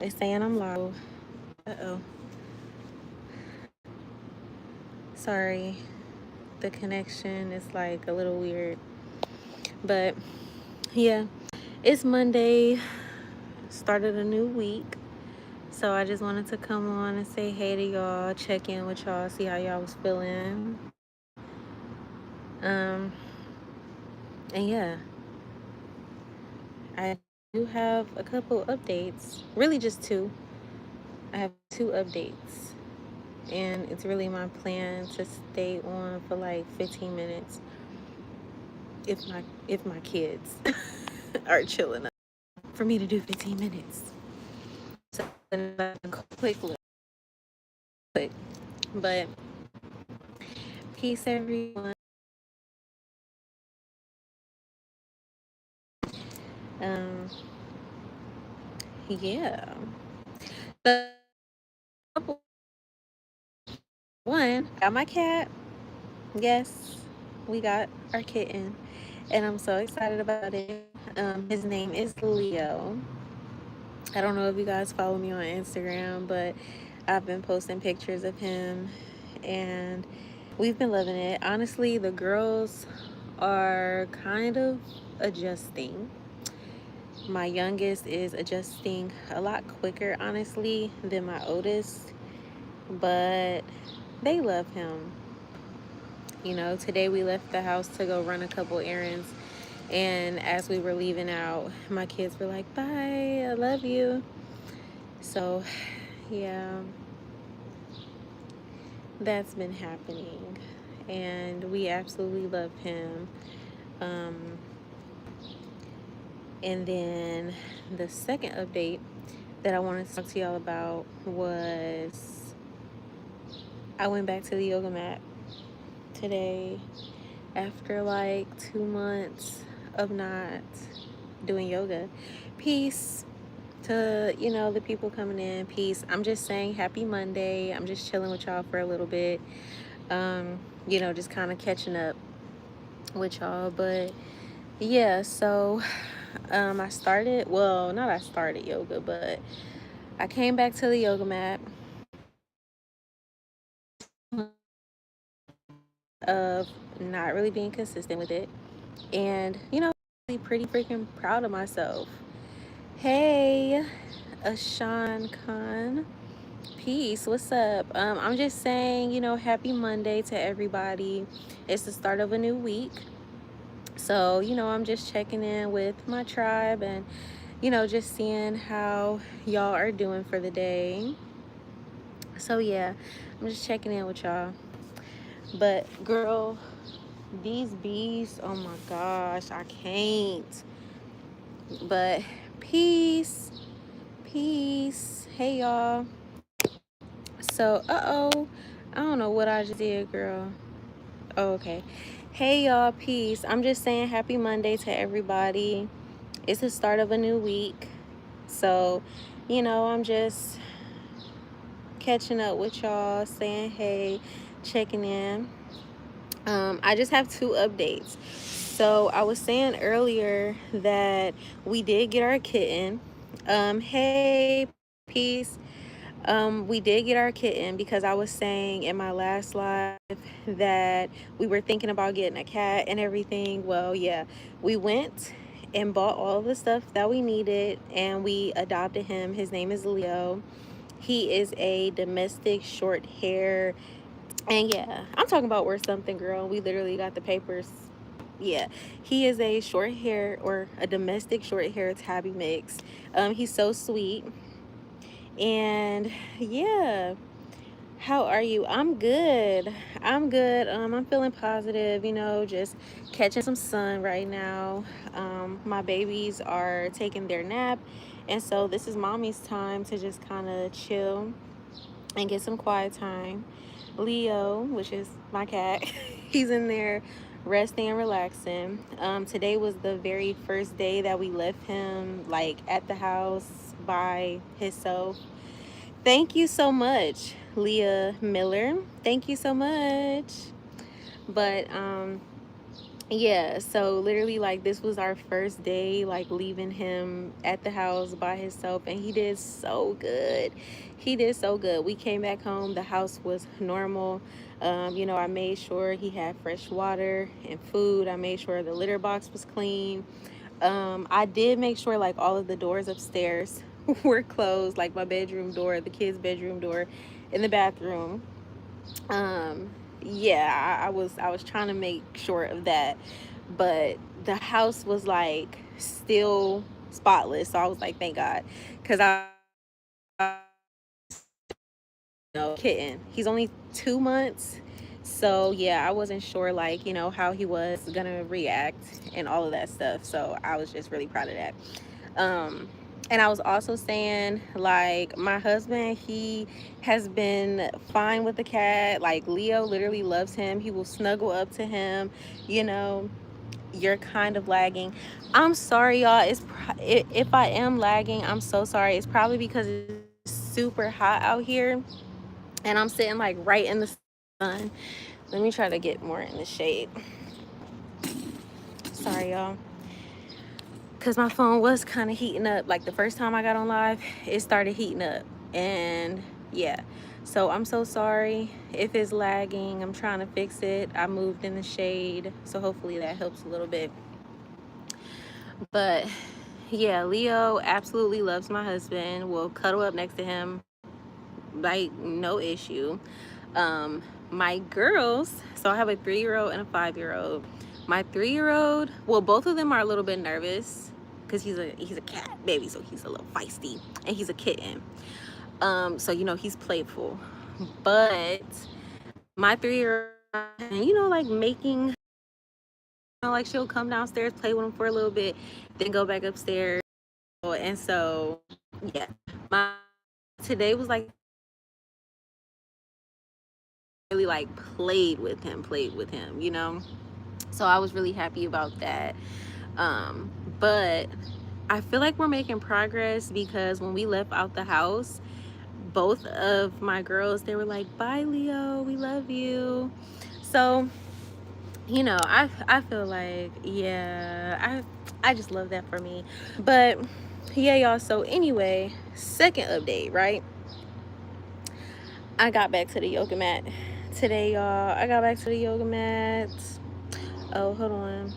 It's saying I'm live. Uh-oh. Sorry. The connection is like a little weird. But yeah, it's Monday. Started a new week. So I just wanted to come on and say hey to y'all, check in with y'all, see how y'all was feeling. Um, and yeah, I do have a couple updates. Really just two. I have two updates. And it's really my plan to stay on for like 15 minutes if my kids are chilling enough for me to do 15 minutes. So quickly, quick. But peace, everyone. Um, yeah. So, one, got my cat. Yes, we got our kitten, and I'm so excited about it. His name is Leo. I don't know if you guys follow me on Instagram, but I've been posting pictures of him, and we've been loving it. Honestly, the girls are kind of adjusting. My youngest is adjusting a lot quicker, honestly, than my oldest, but they love him. Today we left the house to go run a couple errands, and as we were leaving out, my kids were like, "Bye, I love you." So, yeah, that's been happening, and we absolutely love him. Um, and then the second update that I wanted to talk to y'all about was I went back to the yoga mat today after like 2 months of not doing yoga. Peace to the people coming in. Peace. I'm just saying happy Monday. I'm just chilling with y'all for a little bit. Just kind of catching up with y'all. But yeah, so I started yoga, but I came back to the yoga mat of not really being consistent with it. And, I'm pretty freaking proud of myself. Hey, Ashan Khan. Peace. What's up? I'm just saying, happy Monday to everybody. It's the start of a new week. So, I'm just checking in with my tribe and, just seeing how y'all are doing for the day. So, yeah, I'm just checking in with y'all. But, girl, these bees, oh my gosh, I can't. But, peace. Peace. Hey, y'all. So, I don't know what I just did, girl. Oh, okay. Hey, y'all, peace. I'm just saying happy Monday to everybody. It's the start of a new week. So, I'm just catching up with y'all, saying hey, checking in. I just have two updates. So, I was saying earlier that we did get our kitten. Hey, peace. We did get our kitten because I was saying in my last live that we were thinking about getting a cat and everything. Well, yeah, we went and bought all the stuff that we needed and we adopted him. His name is Leo. He is a domestic short hair. And yeah, I'm talking about worth something, girl. We literally got the papers. Yeah, he is a short hair or a domestic short hair tabby mix. He's so sweet. And yeah, how are you? I'm good. I'm good. I'm feeling positive, just catching some sun right now. My babies are taking their nap, and so this is mommy's time to just kind of chill and get some quiet time. Leo, which is my cat, he's in there resting and relaxing. Today was the very first day that we left him like at the house by himself. Thank you so much, Leah Miller. Thank you so much. But Yeah, so literally, like, this was our first day, like, leaving him at the house by himself, and he did so good. He did so good. We came back home, the house was normal. I made sure he had fresh water and food. I made sure the litter box was clean. I did make sure, like, all of the doors upstairs were closed, like my bedroom door, the kids' bedroom door, in the bathroom. Yeah, I was trying to make sure of that, but the house was like still spotless. So I was like, thank God, because I know kitten. He's only 2 months. So yeah, I wasn't sure, like, how he was gonna react and all of that stuff. So I was just really proud of that. Um, and I was also saying, like, my husband, he has been fine with the cat. Like, Leo literally loves him. He will snuggle up to him. You know, you're kind of lagging. I'm sorry, y'all. If I am lagging, I'm so sorry. It's probably because it's super hot out here, and I'm sitting like right in the sun. Let me try to get more in the shade. Sorry, y'all. Because my phone was kind of heating up. Like the first time I got on live, it started heating up. And yeah, so I'm so sorry if it's lagging. I'm trying to fix it. I moved in the shade, so hopefully that helps a little bit. But yeah, Leo absolutely loves my husband, will cuddle up next to him like no issue. My girls, so I have a 3-year-old and a 5-year-old. My 3-year-old, well, both of them are a little bit nervous because he's a cat baby, so he's a little feisty, and he's a kitten. So he's playful, but my 3-year-old, like making, like she'll come downstairs, play with him for a little bit, then go back upstairs. And so yeah, my today was like really like played with him. So I was really happy about that. But I feel like we're making progress because when we left out the house, both of my girls, they were like, bye Leo, we love you. So I feel like, yeah, I just love that for me. But yeah, y'all, so anyway, second update, right? I got back to the yoga mat today, y'all. I got back to the yoga mat. Oh, hold on.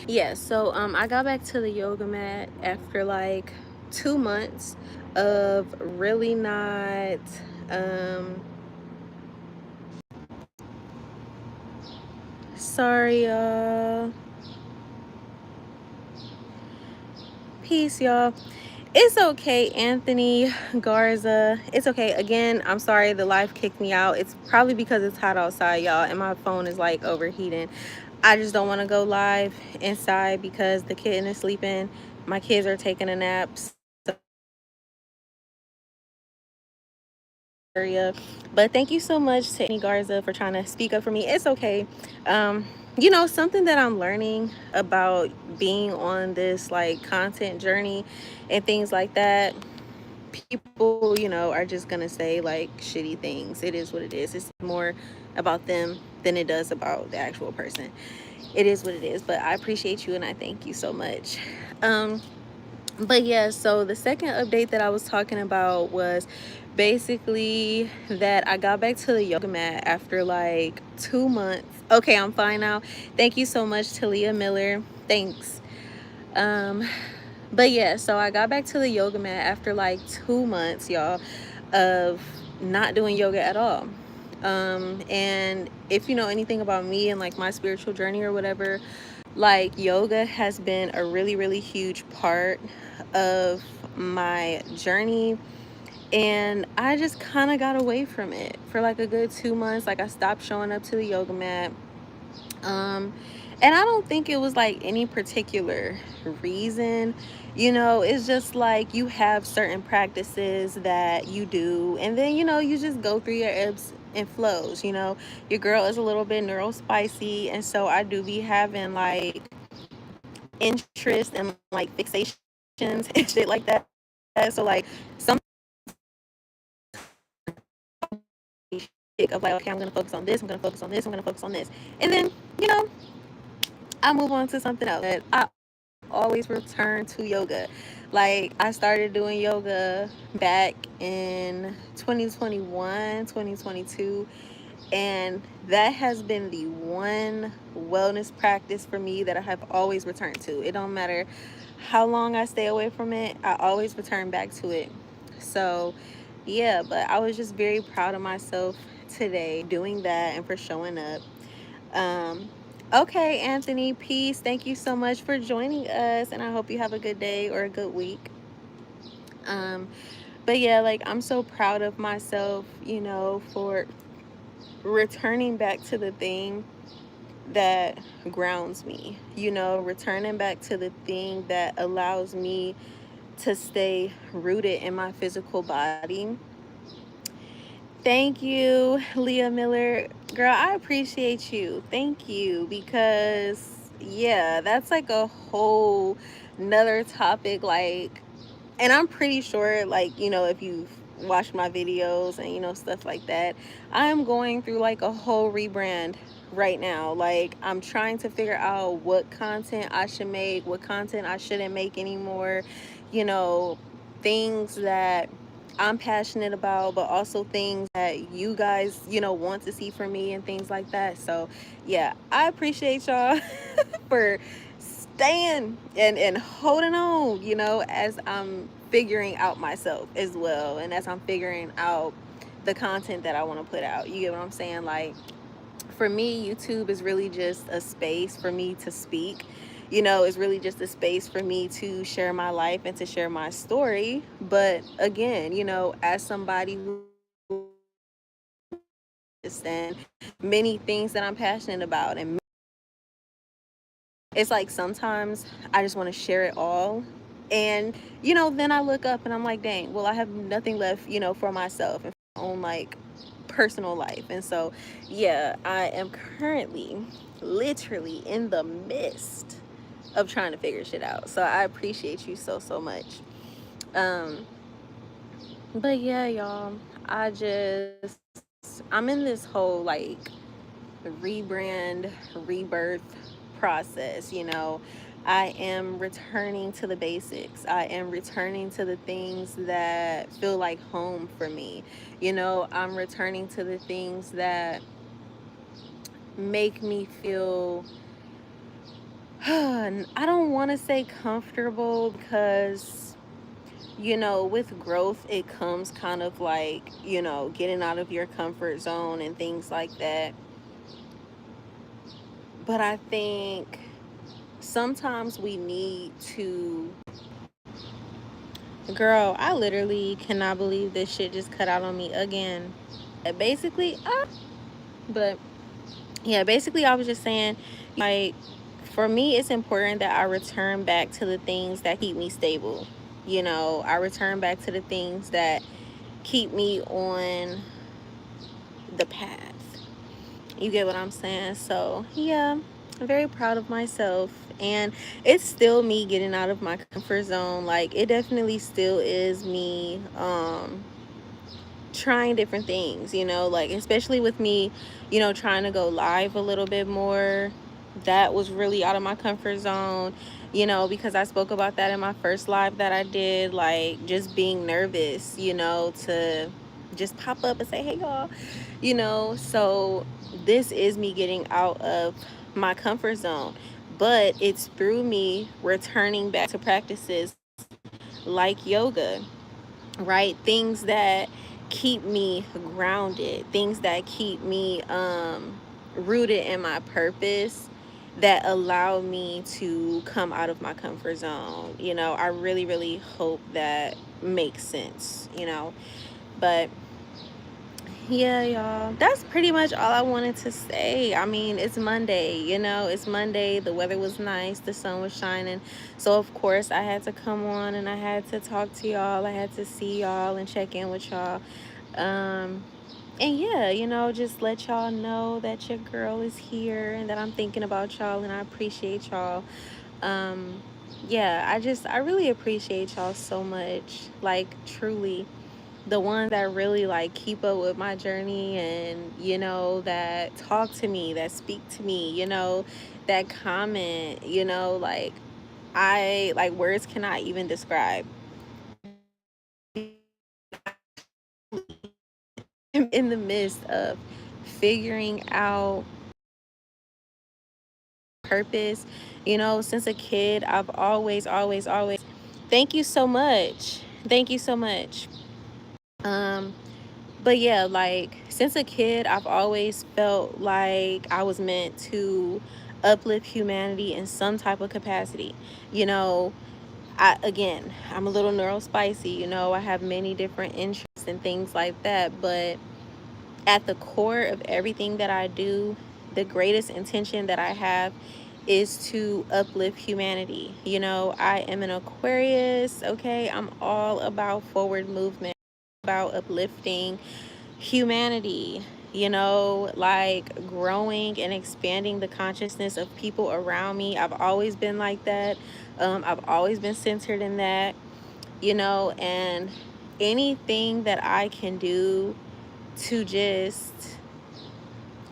Yeah, so I got back to the yoga mat after like 2 months of really not um sorry y'all. Peace, y'all. It's okay, Anthony Garza. It's okay. Again, I'm sorry the live kicked me out. It's probably because it's hot outside, y'all, and my phone is like overheating. I just don't want to go live inside because the kitten is sleeping. My kids are taking a nap. Area. But thank you so much to Annie Garza for trying to speak up for me. It's okay. Something that I'm learning about being on this like content journey and things like that, people, are just gonna say like shitty things. It is what it is. It's more about them than it does about the actual person. It is what it is. But I appreciate you and I thank you so much. But yeah, so the second update that I was talking about was basically that I got back to the yoga mat after like 2 months. Okay, I'm fine now. Thank you so much, Talia Miller. Thanks. Um, but yeah, so I got back to the yoga mat after like 2 months, y'all, of not doing yoga at all. And if you know anything about me and like my spiritual journey or whatever, like yoga has been a really, really huge part of my journey. And I just kind of got away from it for like a good 2 months. Like I stopped showing up to the yoga mat. And I don't think it was like any particular reason. It's just like you have certain practices that you do, and then you just go through your ebbs and flows. Your girl is a little bit neurospicy, and so I do be having like interest and like fixations and shit like that. So like some of like, okay, I'm gonna focus on this, I'm gonna focus on this, I'm gonna focus on this. And then, you know, I move on to something else. That I always return to yoga. Like, I started doing yoga back in 2021, 2022, and that has been the one wellness practice for me that I have always returned to. It don't matter how long I stay away from it, I always return back to it. So yeah, but I was just very proud of myself today doing that and for showing up. um okay, Anthony, peace, thank you so much for joining us, and I hope you have a good day or a good week. um but yeah, like, I'm so proud of myself, you know, for returning back to the thing that grounds me, you know, returning back to the thing that allows me to stay rooted in my physical body. Thank you, Leah Miller. Girl, I appreciate you. Thank you. Because, yeah, that's like a whole another topic. Like, and I'm pretty sure, like, you know, if you've watched my videos and, you know, stuff like that, I'm going through like a whole rebrand right now. Like, I'm trying to figure out what content I should make, what content I shouldn't make anymore, you know, things that I'm passionate about, but also things that you guys, you know, want to see from me and things like that. So, yeah, I appreciate y'all for staying and holding on, you know, as I'm figuring out myself as well, and as I'm figuring out the content that I want to put out. You get what I'm saying? Like, for me, YouTube is really just a space for me to speak. You know, it's really just a space for me to share my life and to share my story. But again, you know, as somebody who and many things that I'm passionate about, and it's like sometimes I just want to share it all. And, you know, then I look up and I'm like, dang, well, I have nothing left, you know, for myself and for my own, like, personal life. And so, yeah, I am currently literally in the midst of trying to figure shit out. So I appreciate you so, so much. Um, but yeah, y'all, I'm in this whole like rebrand, rebirth process, you know. I am returning to the basics. I am returning to the things that feel like home for me. You know, I'm returning to the things that make me feel I don't want to say comfortable, because, you know, with growth it comes kind of like, you know, getting out of your comfort zone and things like that. But I think sometimes we need to, girl, I literally cannot believe this shit just cut out on me again. Basically, but yeah, basically I was just saying, like, for me it's important that I return back to the things that keep me stable. You know, I return back to the things that keep me on the path. You get what I'm saying? So yeah, I'm very proud of myself. And it's still me getting out of my comfort zone. Like, it definitely still is me trying different things, you know, like, especially with me, you know, trying to go live a little bit more. That was really out of my comfort zone, you know, because I spoke about that in my first live that I did, like, just being nervous, you know, to just pop up and say, hey y'all, you know. So this is me getting out of my comfort zone, but it's through me returning back to practices like yoga, right? Things that keep me grounded, things that keep me rooted in my purpose, that allow me to come out of my comfort zone. You know, I really, really hope that makes sense, you know. But yeah, y'all, that's pretty much all I wanted to say. I mean, it's Monday, you know, it's Monday. The weather was nice, the sun was shining. So, of course, I had to come on and I had to talk to y'all. I had to see y'all and check in with y'all. Um, and yeah, you know, just let y'all know that your girl is here and that I'm thinking about y'all and I appreciate y'all. Yeah, I really appreciate y'all so much. Like, truly. the ones that really like keep up with my journey, and that talk to me, that speak to me, that comment, like I like words cannot even describe. In the midst of figuring out purpose, since a kid, I've always thank you so much. Thank you so much. Um but yeah, like since a kid, I've always felt like I was meant to uplift humanity in some type of capacity. You know, I'm a little neurospicy, I have many different interests and things like that, but at the core of everything that I do, the greatest intention that I have is to uplift humanity. I am an Aquarius, okay? I'm all about forward movement, about uplifting humanity, like growing and expanding the consciousness of people around me. I've always been like that. I've always been centered in that, and anything that I can do to just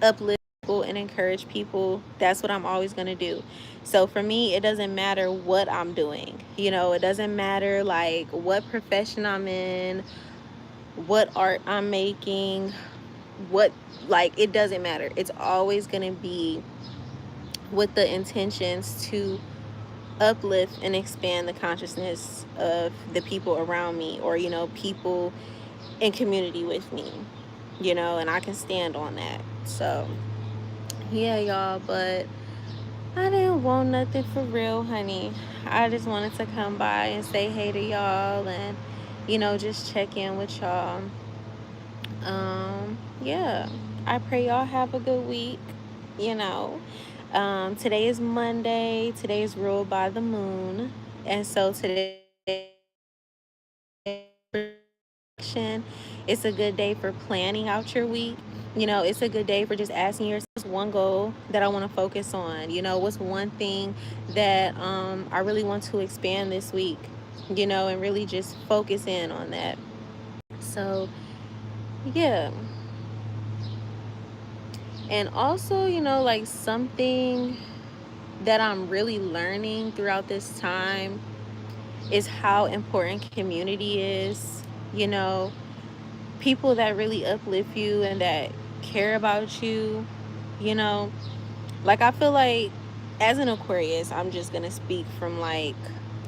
uplift people and encourage people, that's what I'm always going to do. So for me, it doesn't matter what I'm doing. It doesn't matter like what profession I'm in, what art I'm making, what, like, it doesn't matter. It's always going to be with the intentions to uplift and expand the consciousness of the people around me, or people in community with me, and I can stand on that. So yeah, y'all, but I didn't want nothing for real, honey. I just wanted to come by and say hey to y'all, and just check in with y'all. Yeah, I pray y'all have a good week. you know Today is Monday. Today is ruled by the moon, and so today, it's a good day for planning out your week. It's a good day for just asking yourself, one goal that I want to focus on. What's one thing that I really want to expand this week, and really just focus in on that. So yeah. And also, like something that I'm really learning throughout this time is how important community is. You know, People that really uplift you and that care about you, you know. Like, I feel like as an Aquarius, I'm just going to speak from like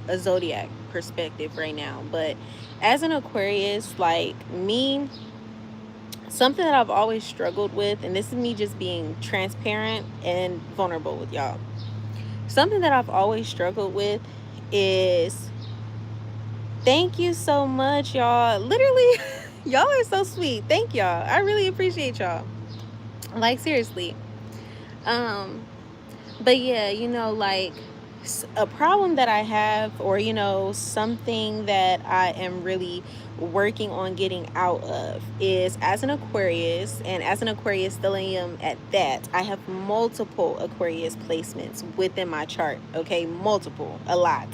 a zodiac perspective right now. But as an Aquarius, like me, something that I've always struggled with, and this is me just being transparent and vulnerable with y'all. Something that I've always struggled with is, thank you so much, y'all. Literally, y'all are so sweet. Thank y'all. I really appreciate y'all. Like, seriously. Um, but yeah, like a problem that I have, or something that I am really working on getting out of, is as an Aquarius, and as an Aquarius stellium at that, I have multiple Aquarius placements within my chart. Okay, multiple, a lot.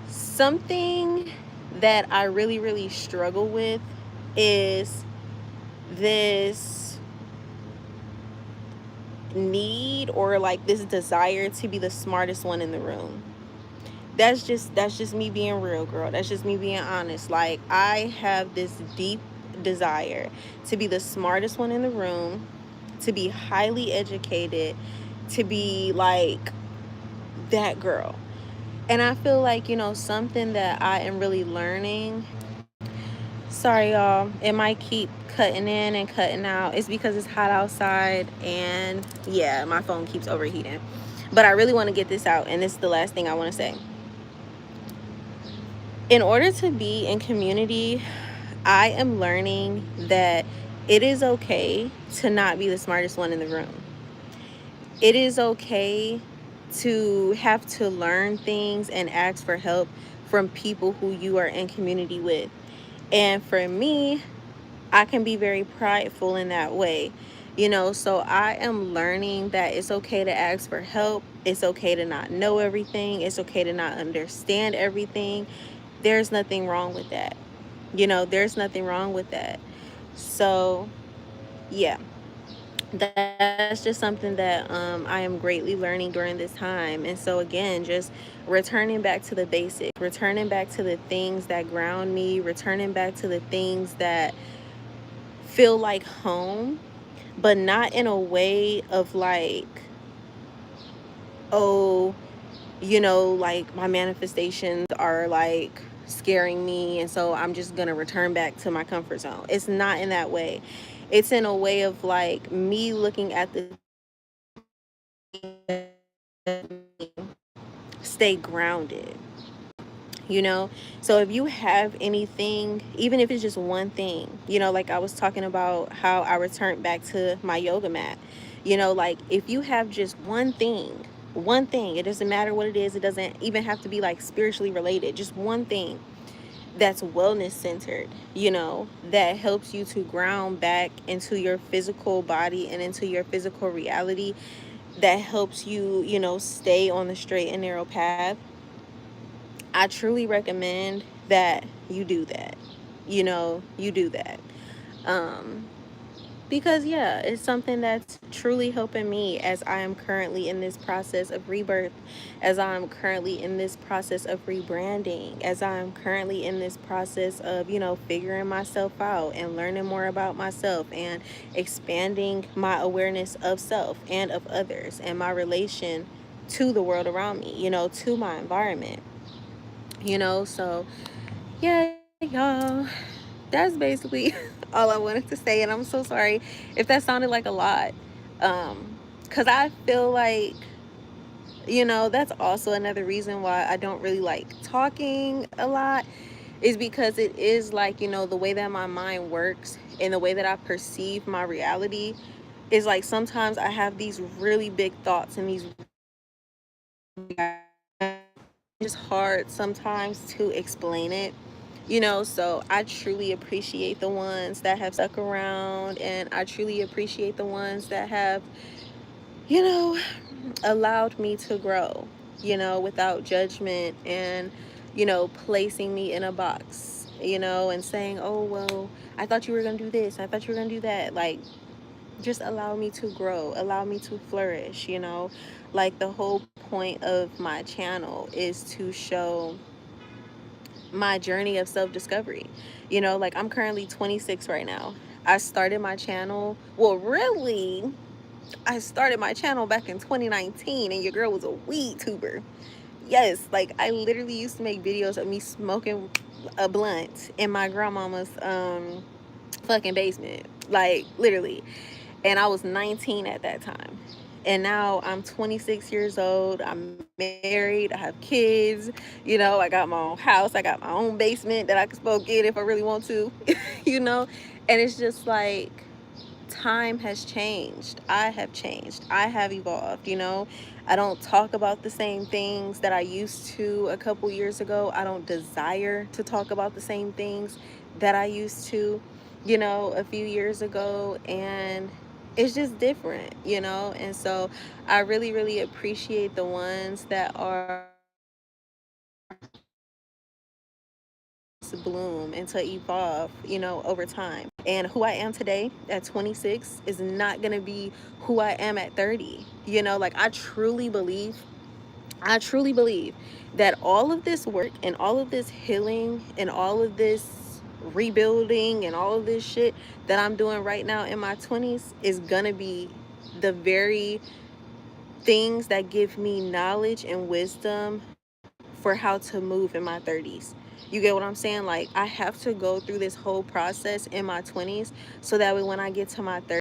Something that I really struggle with is this need, or like this desire to be the smartest one in the room. That's just me being real, girl. That's just me being honest. Like, I have this deep desire to be the smartest one in the room, to be highly educated, to be like that girl. And I feel like, something that I am really learning. Sorry, y'all. It might keep cutting in and cutting out. It's because it's hot outside, and yeah, my phone keeps overheating. But I really want to get this out, and this is the last thing I want to say. In order to be in community, I am learning that it is okay to not be the smartest one in the room. It is okay to have to learn things and ask for help from people who you are in community with. And for me, I can be very prideful in that way. So I am learning that it's okay to ask for help. It's okay to not know everything. It's okay to not understand everything. There's nothing wrong with that. There's nothing wrong with that. So, yeah, that's just something that I am greatly learning during this time. And so, again, just returning back to the basics, returning back to the things that ground me, returning back to the things that feel like home, but not in a way of like, oh, like my manifestations are like scaring me, and so I'm just gonna return back to my comfort zone. It's not in that way. It's in a way of like me looking at the stay grounded. you know so if you have anything, even if it's just one thing, like I was talking about how I returned back to my yoga mat, like if you have just one thing, it doesn't matter what it is, it doesn't even have to be like spiritually related, just one thing that's wellness centered, that helps you to ground back into your physical body and into your physical reality, that helps you, stay on the straight and narrow path. I truly recommend that you do that. You do that. Um, because, yeah, it's something that's truly helping me as I am currently in this process of rebirth, as I'm currently in this process of rebranding, as I'm currently in this process of, figuring myself out and learning more about myself and expanding my awareness of self and of others and my relation to the world around me, to my environment. So yeah, y'all, that's basically all I wanted to say, and I'm so sorry if that sounded like a lot, because I feel like, that's also another reason why I don't really like talking a lot, is because it is like, the way that my mind works and the way that I perceive my reality is like sometimes I have these really big thoughts and these just hard sometimes to explain it. So I truly appreciate the ones that have stuck around, and I truly appreciate the ones that have, you know, allowed me to grow, without judgment and, placing me in a box, and saying, oh, well, I thought you were going to do this. I thought you were going to do that. Like, just allow me to grow, allow me to flourish, Like, the whole point of my channel is to show my journey of self-discovery. Like I'm currently 26 right now. I started my channel, well, really, I started my channel back in 2019, and your girl was a weed tuber. Yes, like I literally used to make videos of me smoking a blunt in my grandmama's fucking basement, like literally. And I was 19 at that time. And now I'm 26 years old. I'm married. I have kids. I got my own house. I got my own basement that I can smoke in if I really want to. you know? And it's just like time has changed. I have changed. I have evolved, I don't talk about the same things that I used to a couple years ago. I don't desire to talk about the same things that I used to, a few years ago. And it's just different, And so I really, really appreciate the ones that are to bloom and to evolve, over time. And who I am today at 26 is not going to be who I am at 30. Like I truly believe that all of this work and all of this healing and all of this rebuilding and all of this shit that I'm doing right now in my 20s is going to be the very things that give me knowledge and wisdom for how to move in my 30s. You get what I'm saying? Like, I have to go through this whole process in my 20s so that way when I get to my 30s,